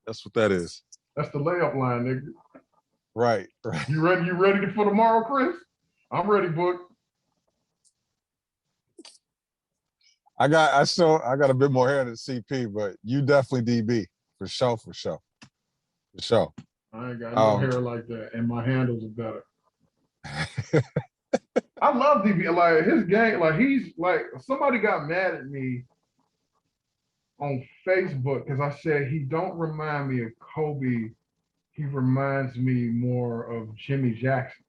That's what that is. That's the layup line, nigga. Right, right. You ready? You ready for tomorrow, Chris? I'm ready, Book. I got a bit more hair than CP, but you definitely DB for sure, for sure, for sure. I ain't got no hair like that, and my handles are better. I love DB. Like his game, like he's like somebody got mad at me on Facebook because I said he don't remind me of Kobe. He reminds me more of Jimmy Jackson.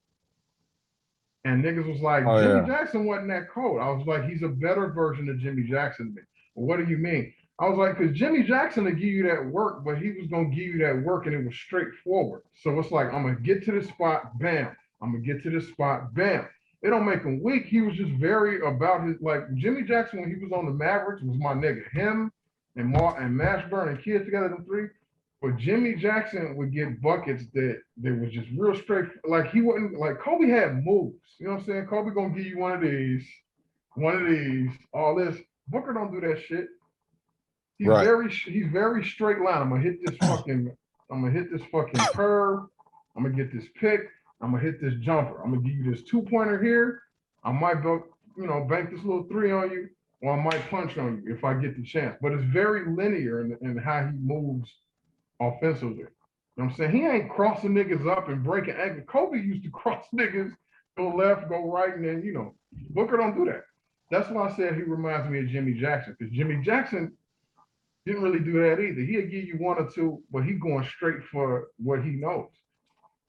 And niggas was like, Oh Jimmy yeah, Jackson wasn't that cold. I was like, he's a better version of Jimmy Jackson to me. Well, what do you mean? I was like, because Jimmy Jackson would give you that work, but he was going to give you that work and it was straightforward. So it's like, I'm going to get to this spot, bam. I'm going to get to this spot, bam. It don't make him weak. He was just very about his, like Jimmy Jackson when he was on the Mavericks was my nigga. Him and Mashburn and Kidd together, them three. But Jimmy Jackson would get buckets that was just real straight. Like he wouldn't like Kobe had moves. You know what I'm saying? Kobe gonna give you one of these, all this. Booker don't do that shit. right. He's very straight line. I'm gonna hit this fucking curve. I'm gonna get this pick. I'm gonna hit this jumper. I'm gonna give you this 2-pointer here. I might go, bank this little 3 on you, or I might punch on you if I get the chance. But it's very linear in how he moves offensively. You know what I'm saying? He ain't crossing niggas up and breaking ankles. Kobe used to cross niggas, go left, go right, and then, Booker don't do that. That's why I said he reminds me of Jimmy Jackson, because Jimmy Jackson didn't really do that either. He'd give you 1 or 2, but he going straight for what he knows.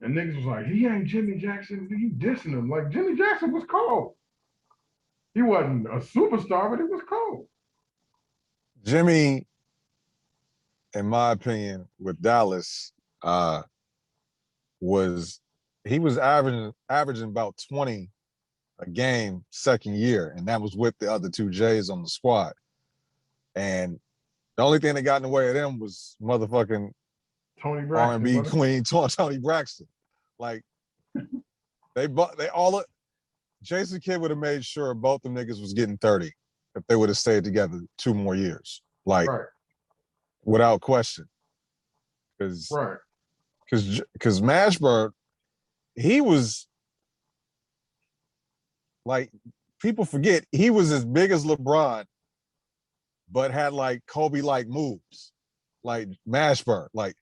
And niggas was like, he ain't Jimmy Jackson. You dissing him. Like, Jimmy Jackson was cold. He wasn't a superstar, but he was cold. Jimmy, in my opinion, with Dallas, was averaging about 20 a game second year, and that was with the other 2 J's on the squad. And the only thing that got in the way of them was motherfucking Tony Braxton, R&B queen Tony Braxton. Like Jason Kidd would have made sure both them niggas was getting 30 if they would have stayed together 2 more years. Like, right. Without question. Because Mashburn, he was like, people forget he was as big as LeBron, but had like Kobe-like moves, like Mashburn. Like,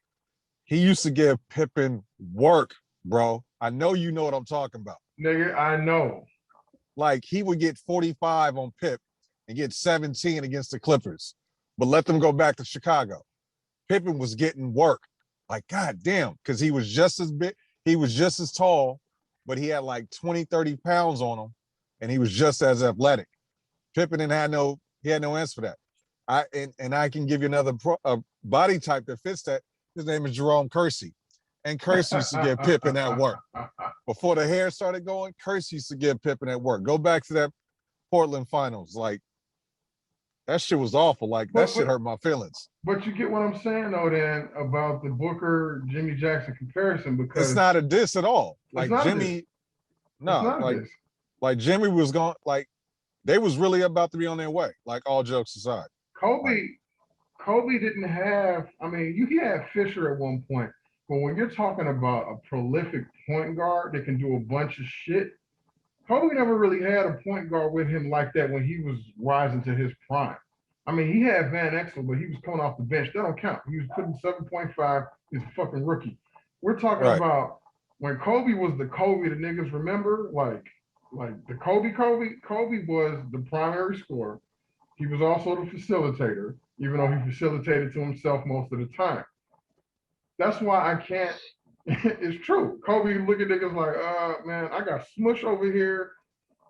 he used to give Pippen work, bro. I know you know what I'm talking about. Nigga, I know. Like, he would get 45 on Pip and get 17 against the Clippers, but let them go back to Chicago. Pippen was getting work. Like, God damn, because he was just as big, he was just as tall, but he had like 20, 30 pounds on him, and he was just as athletic. Pippen had no answer for that. I can give you another body type that fits that. His name is Jerome Kersey. And Kersey used to give Pippen that work. Before the hair started going, Kersey used to give Pippen that work. Go back to that Portland finals. Like, that shit was awful. Like, that shit hurt my feelings. But you get what I'm saying, though, then, about the Booker Jimmy Jackson comparison, because it's not a diss at all. Like, Jimmy, like Jimmy was going, like, they was really about to be on their way. Like, all jokes aside. Kobe didn't have. I mean, he had Fisher at one point, but when you're talking about a prolific point guard that can do a bunch of shit, Kobe never really had a point guard with him like that when he was rising to his prime. I mean, he had Van Exel, but he was coming off the bench. That don't count. He was putting 7.5. He's a fucking rookie. We're talking about when Kobe was the Kobe the niggas remember, like the Kobe was the primary scorer. He was also the facilitator, even though he facilitated to himself most of the time. That's why I can't. It's true. Kobe look at niggas like, man, I got Smush over here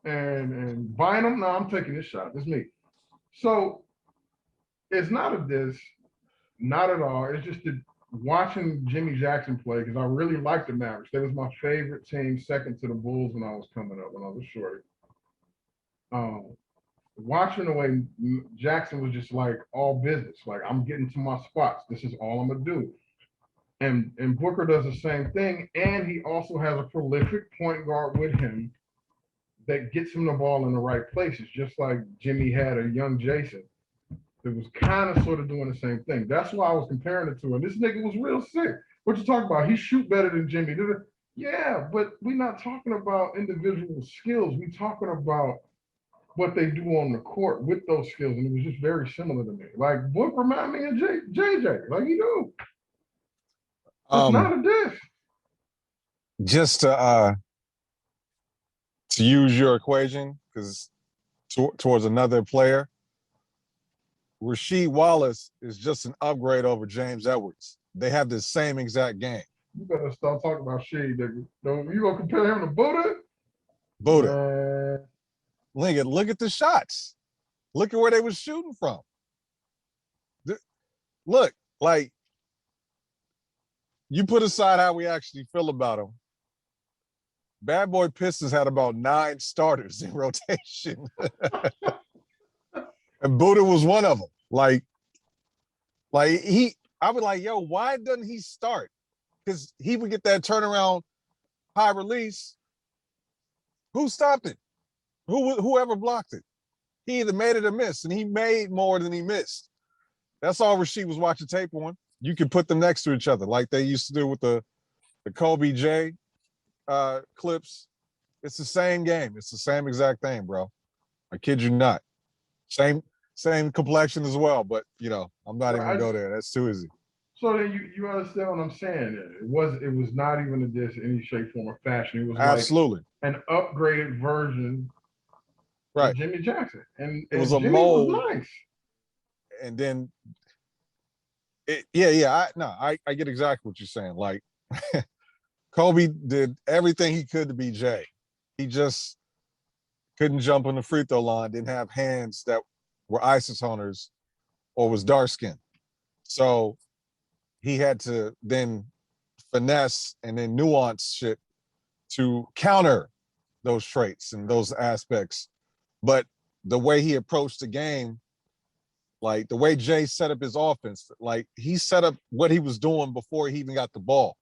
and Bynum. No, I'm taking this shot. It's me. So it's not a diss, not at all. It's just watching Jimmy Jackson play, because I really liked the Mavericks. That was my favorite team, second to the Bulls when I was coming up, when I was short. Watching the way Jackson was just like all business. Like, I'm getting to my spots. This is all I'm gonna do. And Booker does the same thing, and he also has a prolific point guard with him that gets him the ball in the right places, just like Jimmy had a young Jason. that was kind of sort of doing the same thing. That's why I was comparing it to. And this nigga was real sick. What you talking about? He shoot better than Jimmy. Yeah, but we're not talking about individual skills. We're talking about what they do on the court with those skills. And it was just very similar to me. Like, Book remind me of JJ. Like, you do. It's not a diss. Just to use your equation, because towards another player, Rasheed Wallace is just an upgrade over James Edwards. They have the same exact game. You better start talking about Sheed, nigga. You gonna compare him to Buddha? Buddha. Look at the shots. Look at where they was shooting from. Look, like, you put aside how we actually feel about him. Bad Boy Pistons had about 9 starters in rotation. And Buddha was one of them. Like I was like, yo, why doesn't he start? Because he would get that turnaround high release. Who stopped it? Whoever blocked it? He either made it or missed, and he made more than he missed. That's all Rasheed was watching tape on. You could put them next to each other like they used to do with the Kobe J clips. It's the same game. It's the same exact thing, bro. I kid you not. Same complexion as well, but I'm not even gonna go there. That's too easy. So then you understand what I'm saying? It was not even a diss in any shape, form, or fashion. It was absolutely like an upgraded version of Jimmy Jackson, and it was Jimmy a mold. Was nice. And then, I get exactly what you're saying. Like, Kobe did everything he could to be Jay. He just couldn't jump on the free throw line, didn't have hands that were isotoners or was dark skinned. So he had to then finesse and then nuance shit to counter those traits and those aspects. But the way he approached the game, like the way Jay set up his offense, like he set up what he was doing before he even got the ball.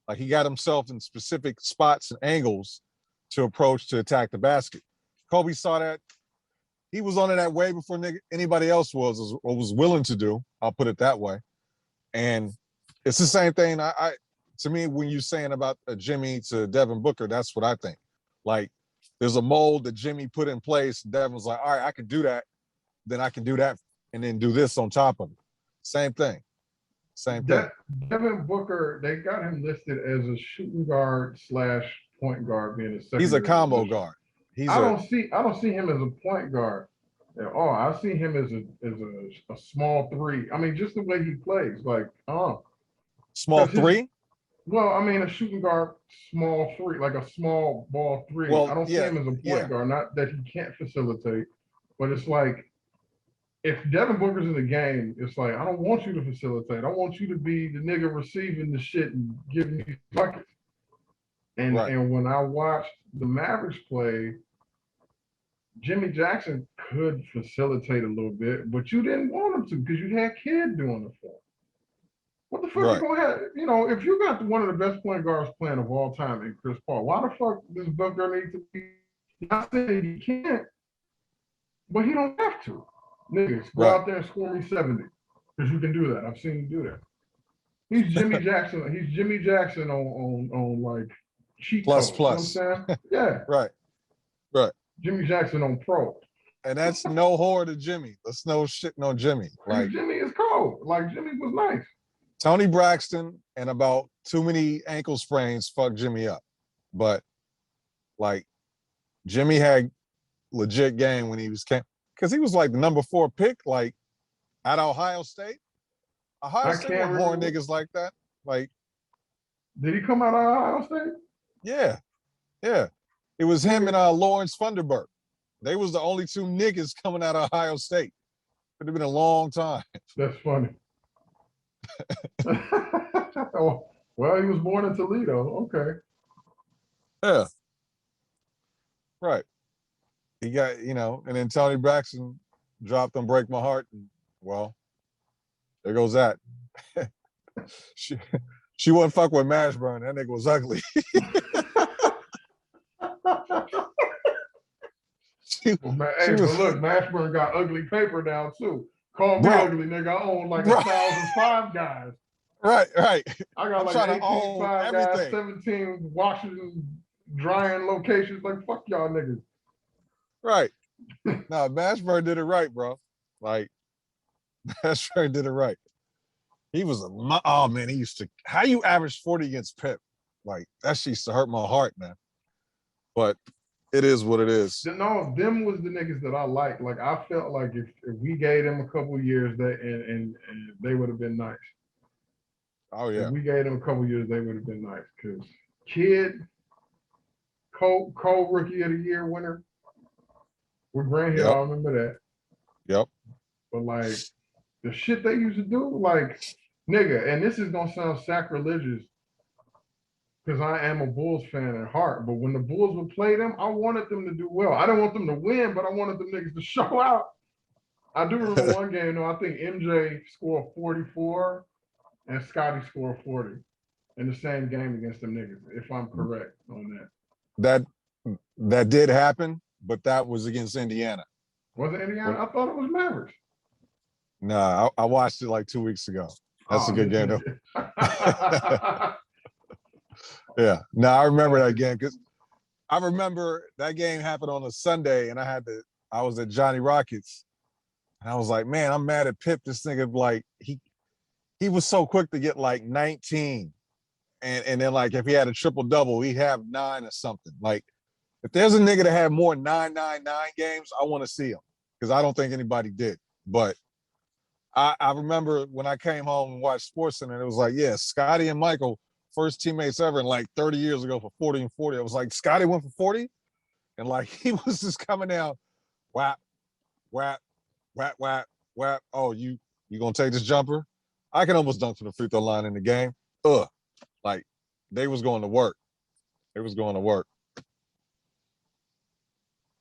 Like he got himself in specific spots and angles to approach to attack the basket. Kobe saw that. He was on it that way before anybody else was or was willing to do. I'll put it that way. And it's the same thing. To me, when you're saying about a Jimmy to Devin Booker, that's what I think. Like, there's a mold that Jimmy put in place. Devin was like, all right, I can do that. Then I can do that and then do this on top of it. Same thing. Devin Booker, they got him listed as a shooting guard / point guard, being a second. He's a combo guard. I don't see him as a point guard at all. I see him as a small 3. I mean, just the way he plays, like small 3. Well, I mean, a shooting guard, small 3, like a small ball 3. Well, I don't see him as a point guard. Not that he can't facilitate, but it's like if Devin Booker's in the game, it's like I don't want you to facilitate. I want you to be the nigga receiving the shit and giving you buckets. And when I watched the Mavericks play, Jimmy Jackson could facilitate a little bit, but you didn't want him to because you had Kidd doing it for him. What the fuck you gonna have? If you got one of the best point guards playing of all time in Chris Paul, why the fuck does Booker need to be? Not saying he can't, but he don't have to. Niggas, go out there and score me 70 because you can do that. I've seen him do that. He's Jimmy Jackson. He's Jimmy Jackson on like cheat plus. You know what I'm saying? Yeah. Right. Jimmy Jackson on pro. And that's no whore to Jimmy. That's no shit, no Jimmy. Like Jimmy is cold. Like Jimmy was nice. Tony Braxton and about too many ankle sprains fucked Jimmy up. But like Jimmy had legit game when he was because he was like the number 4 pick, like at Ohio State. Ohio State had more niggas like that. Like, did he come out of Ohio State? Yeah. It was him and Lawrence Funderburk. They was the only 2 niggas coming out of Ohio State. Could have been a long time. That's funny. Oh, well, he was born in Toledo. Okay. Yeah. Right. He got, and then Tony Braxton dropped on Break My Heart. And, well, there goes that. She wouldn't fuck with Mashburn. That nigga was ugly. Look, Mashburn got ugly paper now too. Call me Bro, ugly, nigga. I own like bro. 1,005 guys. Right. I got I'm like trying to 18 own five guys, everything. 17 washing, drying locations. Like, fuck y'all niggas. Right. No, Mashburn did it right, bro. Like, Mashburn did it right. He was oh man, he used to, how you average 40 against Pip? Like, that shit used to hurt my heart, man. But it is what it is. No, them was the niggas that I liked. Like, I felt like if we gave them a couple years, and they would have been nice. Oh yeah. If we gave them a couple years, they would have been nice. Cause Kid, Cole Rookie of the Year winner with Grant Hill, Yep. I remember that. Yep. But like the shit they used to do, like, nigga, and this is gonna sound sacrilegious because I am a Bulls fan at heart. But when the Bulls would play them, I wanted them to do well. I didn't want them to win, but I wanted them niggas to show out. I do remember one game, though. I think MJ scored 44 and Scotty scored 40 in the same game against them niggas, if I'm correct on that. That did happen, but that was against Indiana. Was it Indiana? I thought it was Mavericks. Nah, I watched it like 2 weeks ago. That's a good game, though. Yeah. No, I remember that game because I remember that game happened on a Sunday, and I was at Johnny Rockets, and I was like, man, I'm mad at Pip. This nigga, like, he was so quick to get like 19, and then like if he had a triple double, he'd have 9 or something. Like, if there's a nigga that had more 999 games, I want to see him because I don't think anybody did. But I remember when I came home and watched SportsCenter, it was like, yeah, Scotty and Michael, first teammates ever, and like 30 years ago for 40 and 40. I was like, Scotty went for 40, and like he was just coming down, whap, whap, whap, whap, whap. Oh, you gonna take this jumper? I can almost dunk from the free throw line in the game. Like, they was going to work. It was going to work.